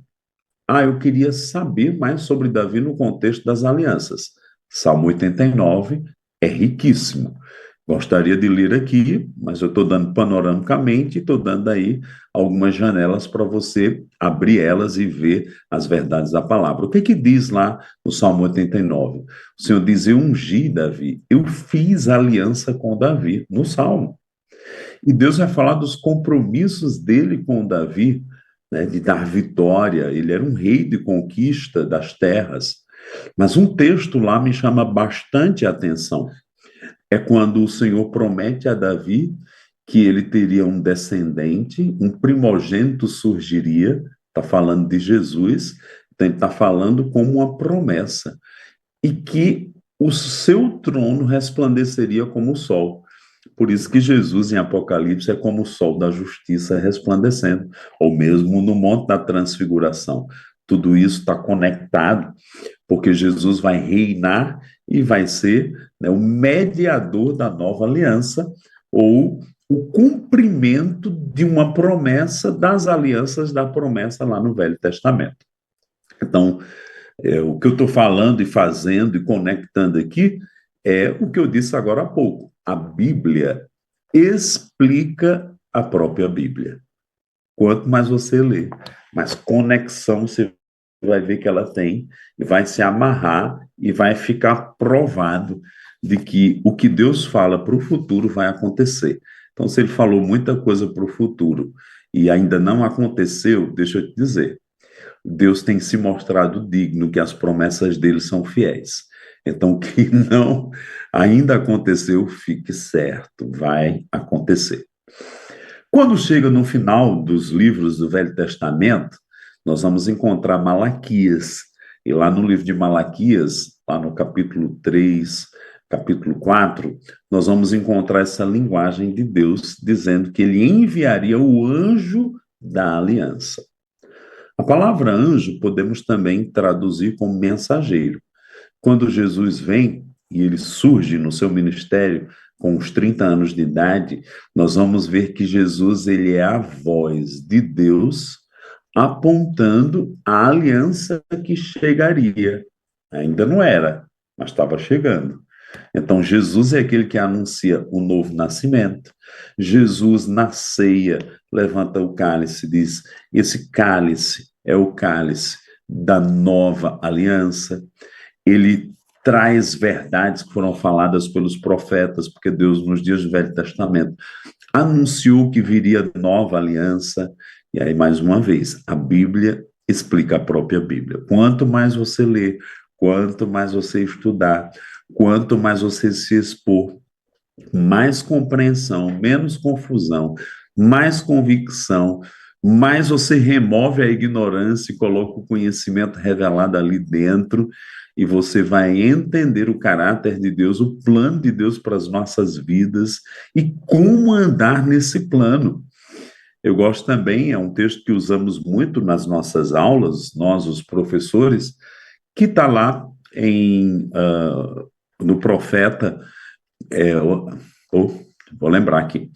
eu queria saber mais sobre Davi no contexto das alianças. Salmo 89 é riquíssimo. Gostaria de ler aqui, mas eu estou dando panoramicamente, estou dando aí algumas janelas para você abrir elas e ver as verdades da palavra. O que que diz lá no Salmo 89? O Senhor diz: Eu ungi Davi, eu fiz aliança com Davi, no Salmo. E Deus vai falar dos compromissos dele com Davi, né, de dar vitória. Ele era um rei de conquista das terras. Mas um texto lá me chama bastante a atenção. É quando o Senhor promete a Davi que ele teria um descendente, um primogênito surgiria, está falando de Jesus, então ele está falando como uma promessa, e que o seu trono resplandeceria como o sol. Por isso que Jesus, em Apocalipse, é como o sol da justiça resplandecendo, ou mesmo no Monte da Transfiguração. Tudo isso está conectado, porque Jesus vai reinar e vai ser, né, o mediador da nova aliança, ou o cumprimento de uma promessa das alianças da promessa lá no Velho Testamento. Então, o que eu estou falando e fazendo e conectando aqui é o que eu disse agora há pouco. A Bíblia explica a própria Bíblia. Quanto mais você lê, mais conexão você vai ver que ela tem e vai se amarrar e vai ficar provado de que o que Deus fala para o futuro vai acontecer. Então, se ele falou muita coisa para o futuro e ainda não aconteceu, deixa eu te dizer, Deus tem se mostrado digno, que as promessas dele são fiéis. Então, o que não ainda aconteceu, fique certo, vai acontecer. Quando chega no final dos livros do Velho Testamento, nós vamos encontrar Malaquias. E lá no livro de Malaquias, lá no capítulo 3, capítulo 4, nós vamos encontrar essa linguagem de Deus dizendo que ele enviaria o anjo da aliança. A palavra anjo podemos também traduzir como mensageiro. Quando Jesus vem e ele surge no seu ministério com os 30 anos de idade, nós vamos ver que Jesus ele é a voz de Deus apontando a aliança que chegaria. Ainda não era, mas estava chegando. Então, Jesus é aquele que anuncia o novo nascimento. Jesus, na ceia, levanta o cálice e diz: esse cálice é o cálice da nova aliança. Ele traz verdades que foram faladas pelos profetas, porque Deus, nos dias do Velho Testamento, anunciou que viria nova aliança. E aí, mais uma vez, a Bíblia explica a própria Bíblia. Quanto mais você lê, quanto mais você estudar, quanto mais você se expor, mais compreensão, menos confusão, mais convicção, mais você remove a ignorância e coloca o conhecimento revelado ali dentro, e você vai entender o caráter de Deus, o plano de Deus para as nossas vidas e como andar nesse plano. Eu gosto também, é um texto que usamos muito nas nossas aulas, nós, os professores, que está lá no profeta, vou lembrar aqui,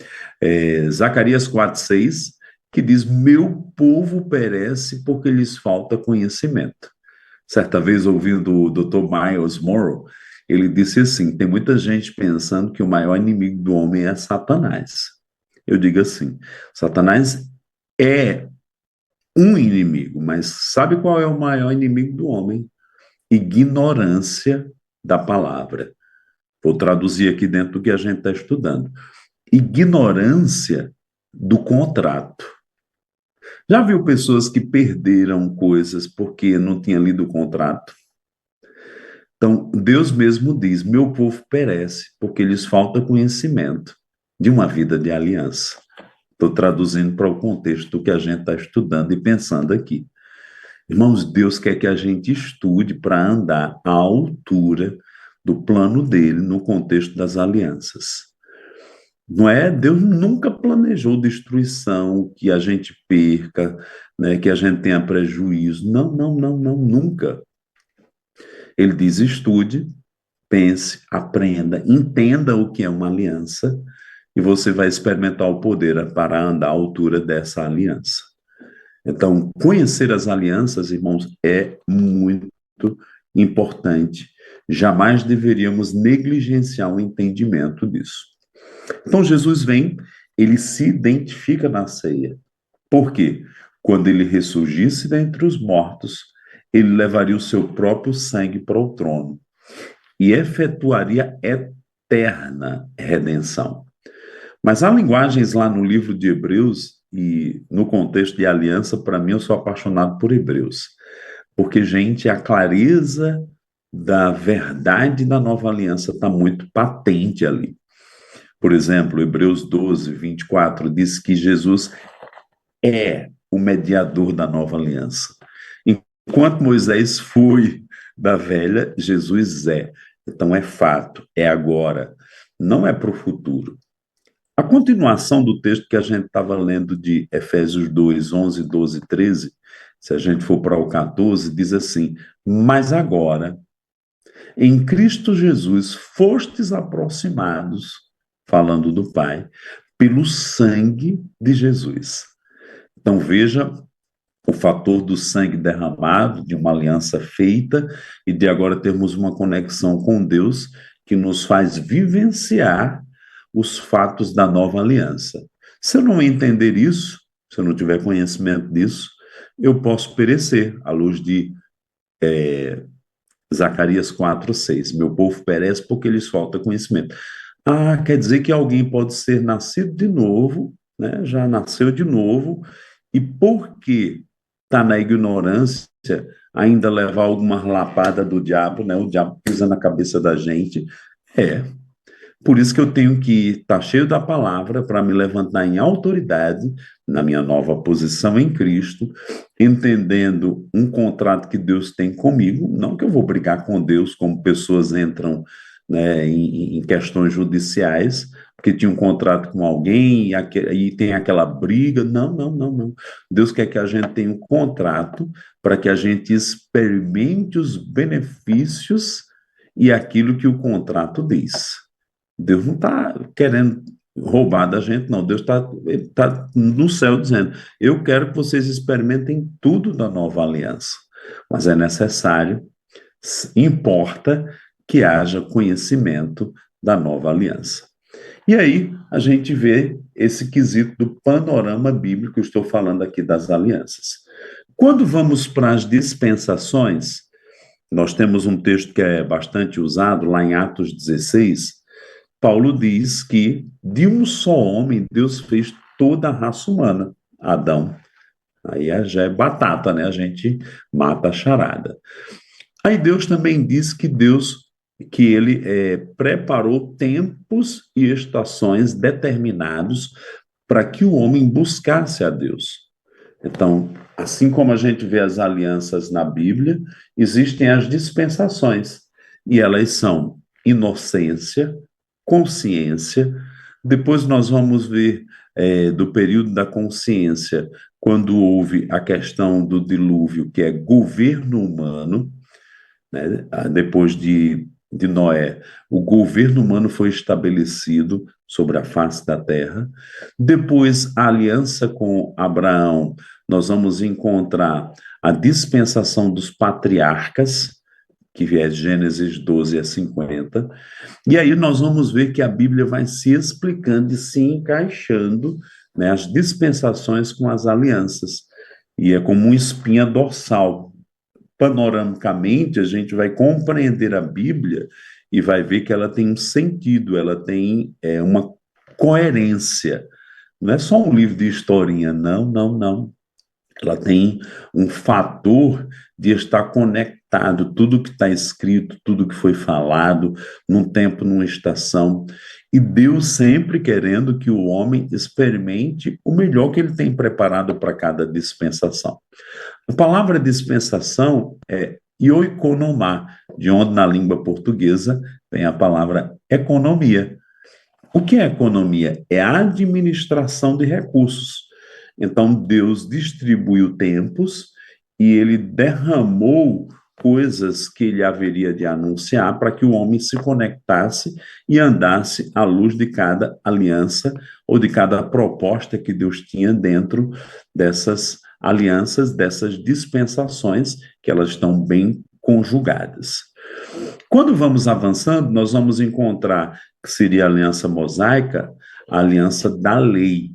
Zacarias 4:6, que diz: meu povo perece porque lhes falta conhecimento. Certa vez, ouvindo o Dr. Miles Monroe, ele disse assim: tem muita gente pensando que o maior inimigo do homem é Satanás. Eu digo assim: Satanás é um inimigo, mas sabe qual é o maior inimigo do homem? Ignorância da palavra. Vou traduzir aqui dentro do que a gente está estudando. Ignorância do contrato. Já viu pessoas que perderam coisas porque não tinham lido o contrato? Então, Deus mesmo diz: meu povo perece porque lhes falta conhecimento de uma vida de aliança. Estou traduzindo para o contexto que a gente está estudando e pensando aqui. Irmãos, Deus quer que a gente estude para andar à altura do plano dele no contexto das alianças. Não é? Deus nunca planejou destruição, que a gente perca, né, que a gente tenha prejuízo. Não, não, não, não, nunca. Ele diz: estude, pense, aprenda, entenda o que é uma aliança e você vai experimentar o poder para andar à altura dessa aliança. Então, conhecer as alianças, irmãos, é muito importante. Jamais deveríamos negligenciar o entendimento disso. Então Jesus vem, ele se identifica na ceia. Por quê? Quando ele ressurgisse dentre os mortos, ele levaria o seu próprio sangue para o trono e efetuaria eterna redenção. Mas há linguagens lá no livro de Hebreus e no contexto de aliança, para mim, eu sou apaixonado por Hebreus. Porque, gente, a clareza da verdade da nova aliança está muito patente ali. Por exemplo, Hebreus 12, 24 diz que Jesus é o mediador da nova aliança. Enquanto Moisés foi da velha, Jesus é. Então é fato, é agora, não é para o futuro. A continuação do texto que a gente estava lendo de Efésios 2, 11, 12 e 13, se a gente for para o 14, diz assim: mas agora, em Cristo Jesus, fostes aproximados, falando do Pai, pelo sangue de Jesus. Então veja o fator do sangue derramado, de uma aliança feita, e de agora termos uma conexão com Deus que nos faz vivenciar os fatos da nova aliança. Se eu não entender isso, se eu não tiver conhecimento disso, eu posso perecer, à luz de Zacarias 4:6. Meu povo perece porque lhes falta conhecimento. Ah, quer dizer que alguém pode ser nascido de novo, né? Já nasceu de novo, e porque está na ignorância, ainda levar alguma lapada do diabo, né? O diabo pisa na cabeça da gente. É, por isso que eu tenho que estar cheio da palavra para me levantar em autoridade na minha nova posição em Cristo, entendendo um contrato que Deus tem comigo, não que eu vou brigar com Deus como pessoas entram, né, em questões judiciais, porque tinha um contrato com alguém e tem aquela briga. Não, não, não, não. Deus quer que a gente tenha um contrato para que a gente experimente os benefícios e aquilo que o contrato diz. Deus não está querendo roubar da gente, não. Deus tá no céu dizendo: eu quero que vocês experimentem tudo da nova aliança. Mas é necessário, importa que haja conhecimento da nova aliança. E aí a gente vê esse quesito do panorama bíblico, eu estou falando aqui das alianças. Quando vamos para as dispensações, nós temos um texto que é bastante usado lá em Atos 16. Paulo diz que de um só homem Deus fez toda a raça humana, Adão. Aí já é batata, né? A gente mata a charada. Aí Deus também diz que ele preparou tempos e estações determinados para que o homem buscasse a Deus. Então, assim como a gente vê as alianças na Bíblia, existem as dispensações, e elas são inocência, consciência. Depois nós vamos ver do período da consciência, quando houve a questão do dilúvio, que é governo humano, né? Depois de Noé, o governo humano foi estabelecido sobre a face da terra. Depois, a aliança com Abraão, nós vamos encontrar a dispensação dos patriarcas, que é Gênesis 12 a 50. E aí nós vamos ver que a Bíblia vai se explicando e se encaixando, né, as dispensações com as alianças. E é como uma espinha dorsal. Panoramicamente, a gente vai compreender a Bíblia e vai ver que ela tem um sentido, ela tem uma coerência. Não é só um livro de historinha, não, não, não. Ela tem um fator de estar conectado, tudo que está escrito, tudo que foi falado, num tempo, numa estação, e Deus sempre querendo que o homem experimente o melhor que ele tem preparado para cada dispensação. A palavra dispensação é ioikonomá, de onde na língua portuguesa vem a palavra economia. O que é economia? É a administração de recursos. Então, Deus distribuiu tempos e ele derramou coisas que ele haveria de anunciar para que o homem se conectasse e andasse à luz de cada aliança ou de cada proposta que Deus tinha dentro dessas alianças, dessas dispensações, que elas estão bem conjugadas. Quando vamos avançando, nós vamos encontrar que seria a aliança mosaica, a aliança da lei.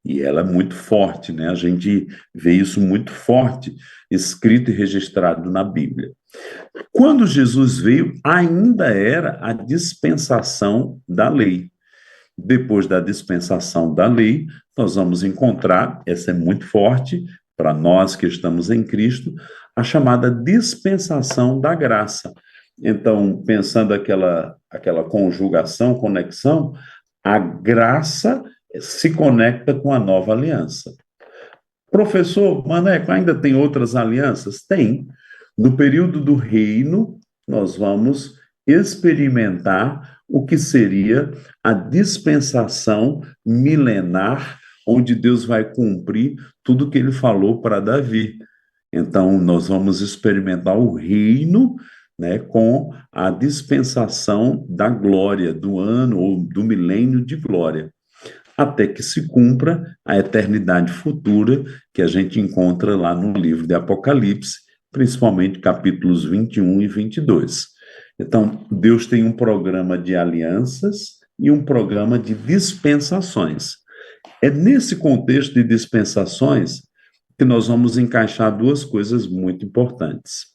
E ela é muito forte, né? A gente vê isso muito forte, escrito e registrado na Bíblia. Quando Jesus veio, ainda era a dispensação da lei. Depois da dispensação da lei, nós vamos encontrar, essa é muito forte, para nós que estamos em Cristo, a chamada dispensação da graça. Então, pensando aquela conjugação, conexão, a graça se conecta com a nova aliança. Professor, Maneco, ainda tem outras alianças? Tem. No período do reino, nós vamos experimentar o que seria a dispensação milenar, onde Deus vai cumprir tudo o que ele falou para Davi. Então, nós vamos experimentar o reino, né, com a dispensação da glória, do ano ou do milênio de glória, até que se cumpra a eternidade futura, que a gente encontra lá no livro de Apocalipse, principalmente capítulos 21 e 22. Então, Deus tem um programa de alianças e um programa de dispensações. É nesse contexto de dispensações que nós vamos encaixar duas coisas muito importantes: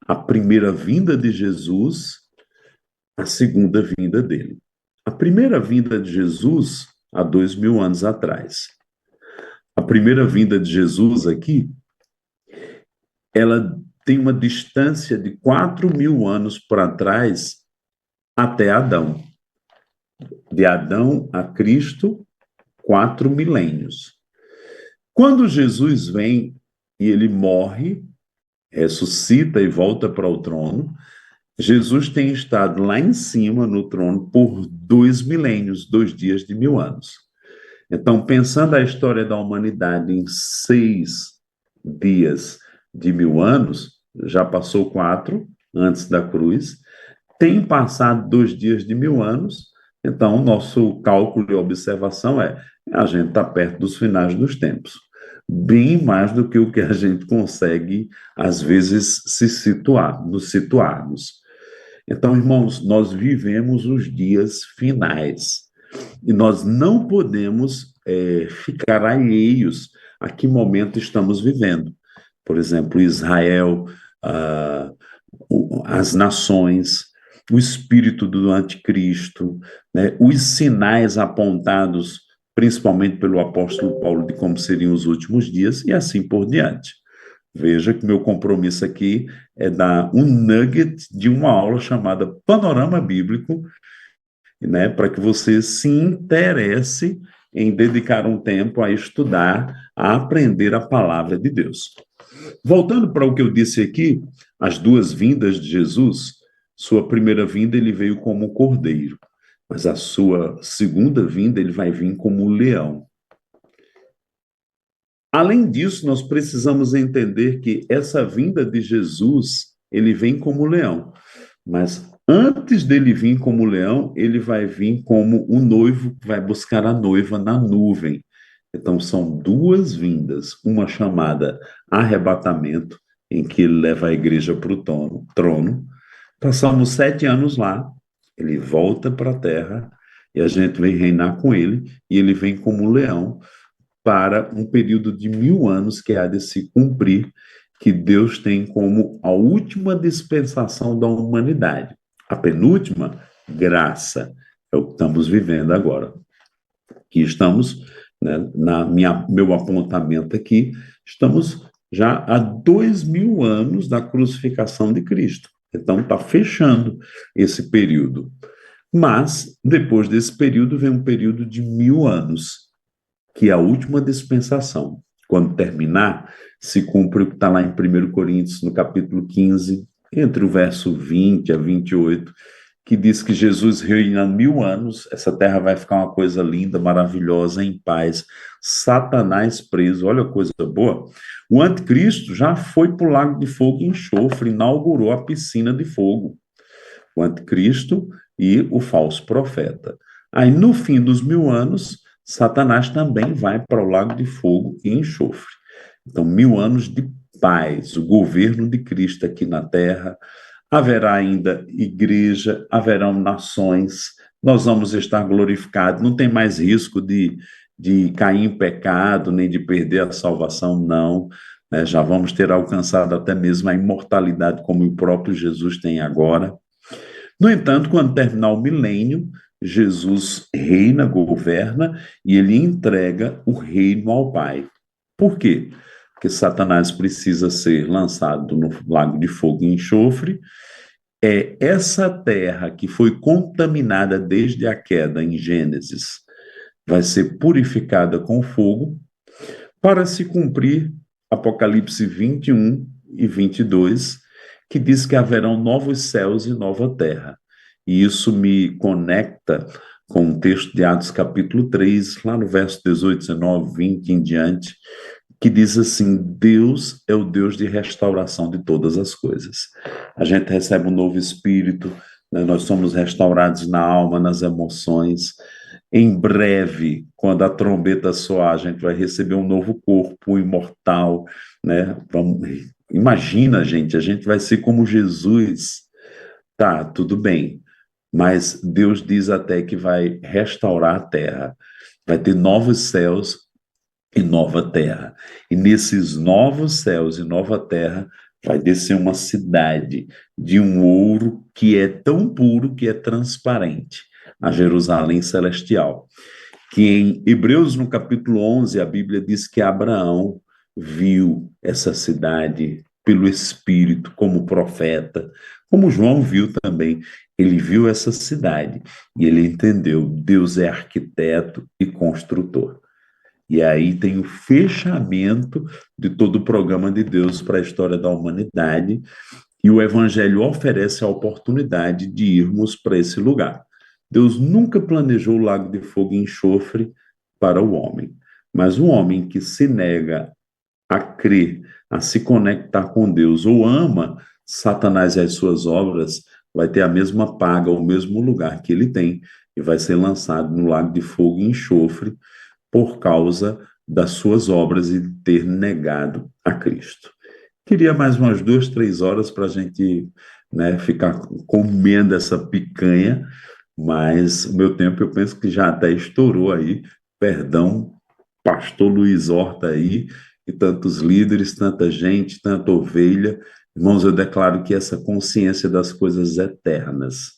a primeira vinda de Jesus, a segunda vinda dele. A primeira vinda de Jesus, há 2000 anos atrás. A primeira vinda de Jesus aqui, ela tem uma distância de 4.000 anos para trás até Adão. De Adão a Cristo, 4 milênios. Quando Jesus vem e ele morre, ressuscita e volta para o trono, Jesus tem estado lá em cima no trono por 2 milênios, 2 dias de 1000 anos. Então, pensando a história da humanidade em 6 dias de 1000 anos, já passou 4 antes da cruz, tem passado 2 dias de 1000 anos, então nosso cálculo e observação é: a gente está perto dos finais dos tempos. Bem mais do que o que a gente consegue, às vezes, nos situarmos. Então, irmãos, nós vivemos os dias finais e nós não podemos ficar alheios a que momento estamos vivendo. Por exemplo, Israel, as nações, o espírito do anticristo, né, os sinais apontados principalmente pelo apóstolo Paulo de como seriam os últimos dias e assim por diante. Veja que meu compromisso aqui é dar um nugget de uma aula chamada Panorama Bíblico, né, para que você se interesse em dedicar um tempo a estudar, a aprender a palavra de Deus. Voltando para o que eu disse aqui, as duas vindas de Jesus, sua primeira vinda ele veio como cordeiro, mas a sua segunda vinda ele vai vir como leão. Além disso, nós precisamos entender que essa vinda de Jesus, ele vem como leão, mas antes dele vir como leão, ele vai vir como o noivo que vai buscar a noiva na nuvem. Então, são duas vindas, uma chamada arrebatamento, em que ele leva a igreja para o trono. Passamos 7 anos lá, ele volta para a terra, e a gente vem reinar com ele, e ele vem como leão, para um período de 1000 anos que há de se cumprir, que Deus tem como a última dispensação da humanidade. A penúltima, graça, é o que estamos vivendo agora. Que estamos, né, meu apontamento aqui, estamos já há 2000 anos da crucificação de Cristo. Então, está fechando esse período. Mas, depois desse período, vem um período de 1000 anos, que é a última dispensação. Quando terminar, se cumpre o que está lá em 1 Coríntios, no capítulo 15, entre o verso 20 a 28, que diz que Jesus reina 1000 anos, essa terra vai ficar uma coisa linda, maravilhosa, em paz, Satanás preso, olha que coisa boa. O anticristo já foi para o lago de fogo e enxofre, inaugurou a piscina de fogo. O anticristo e o falso profeta. Aí, no fim dos 1000 anos, Satanás também vai para o lago de fogo e enxofre. Então, 1000 anos de paz, o governo de Cristo aqui na terra, haverá ainda igreja, haverão nações, nós vamos estar glorificados, não tem mais risco de cair em pecado, nem de perder a salvação, não. Né? Já vamos ter alcançado até mesmo a imortalidade, como o próprio Jesus tem agora. No entanto, quando terminar o milênio, Jesus reina, governa e ele entrega o reino ao Pai. Por quê? Porque Satanás precisa ser lançado no lago de fogo e enxofre. É essa terra que foi contaminada desde a queda em Gênesis, vai ser purificada com fogo para se cumprir Apocalipse 21 e 22, que diz que haverão novos céus e nova terra. E isso me conecta com o texto de Atos capítulo 3, lá no verso 18, 19, 20 em diante, que diz assim: Deus é o Deus de restauração de todas as coisas. A gente recebe um novo espírito, né? Nós somos restaurados na alma, nas emoções. Em breve, quando a trombeta soar, a gente vai receber um novo corpo imortal, né? Imagina, gente, a gente vai ser como Jesus. Tá, tudo bem, mas Deus diz até que vai restaurar a terra, vai ter novos céus e nova terra. E nesses novos céus e nova terra vai descer uma cidade de um ouro que é tão puro que é transparente, a Jerusalém celestial. Que em Hebreus, no capítulo 11, a Bíblia diz que Abraão viu essa cidade pelo Espírito como profeta, como João viu também. Ele viu essa cidade e ele entendeu: Deus é arquiteto e construtor. E aí tem o fechamento de todo o programa de Deus para a história da humanidade, e o Evangelho oferece a oportunidade de irmos para esse lugar. Deus nunca planejou o lago de fogo e enxofre para o homem, mas o homem que se nega a crer, a se conectar com Deus, ou ama Satanás e as suas obras, vai ter a mesma paga, o mesmo lugar que ele tem, e vai ser lançado no lago de fogo e enxofre, por causa das suas obras e de ter negado a Cristo. Queria mais umas 2, 3 horas para a gente, né, ficar comendo essa picanha, mas o meu tempo eu penso que já até estourou aí. Perdão, pastor Luiz Horta aí, e tantos líderes, tanta gente, tanta ovelha. Irmãos, eu declaro que essa consciência das coisas eternas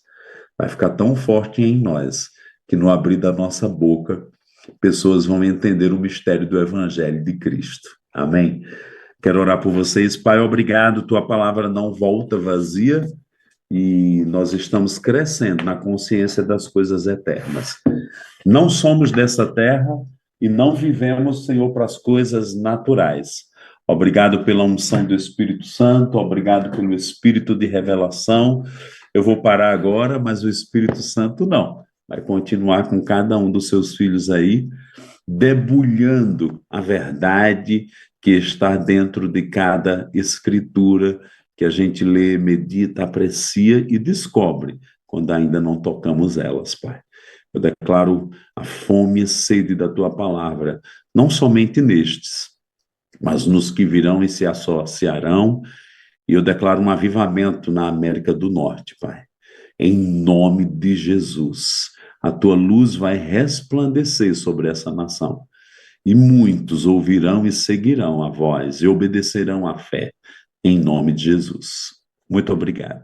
vai ficar tão forte em nós que no abrir da nossa boca pessoas vão entender o mistério do Evangelho de Cristo. Amém? Quero orar por vocês. Pai, obrigado. Tua palavra não volta vazia e nós estamos crescendo na consciência das coisas eternas. Não somos dessa terra e não vivemos, Senhor, para as coisas naturais. Obrigado pela unção do Espírito Santo, obrigado pelo Espírito de revelação. Eu vou parar agora, mas o Espírito Santo não. Vai continuar com cada um dos seus filhos aí, debulhando a verdade que está dentro de cada escritura que a gente lê, medita, aprecia e descobre quando ainda não tocamos elas, Pai. Eu declaro a fome e sede da tua palavra, não somente nestes, mas nos que virão e se associarão, e eu declaro um avivamento na América do Norte, Pai. Em nome de Jesus, a tua luz vai resplandecer sobre essa nação. E muitos ouvirão e seguirão a voz e obedecerão à fé, em nome de Jesus. Muito obrigado.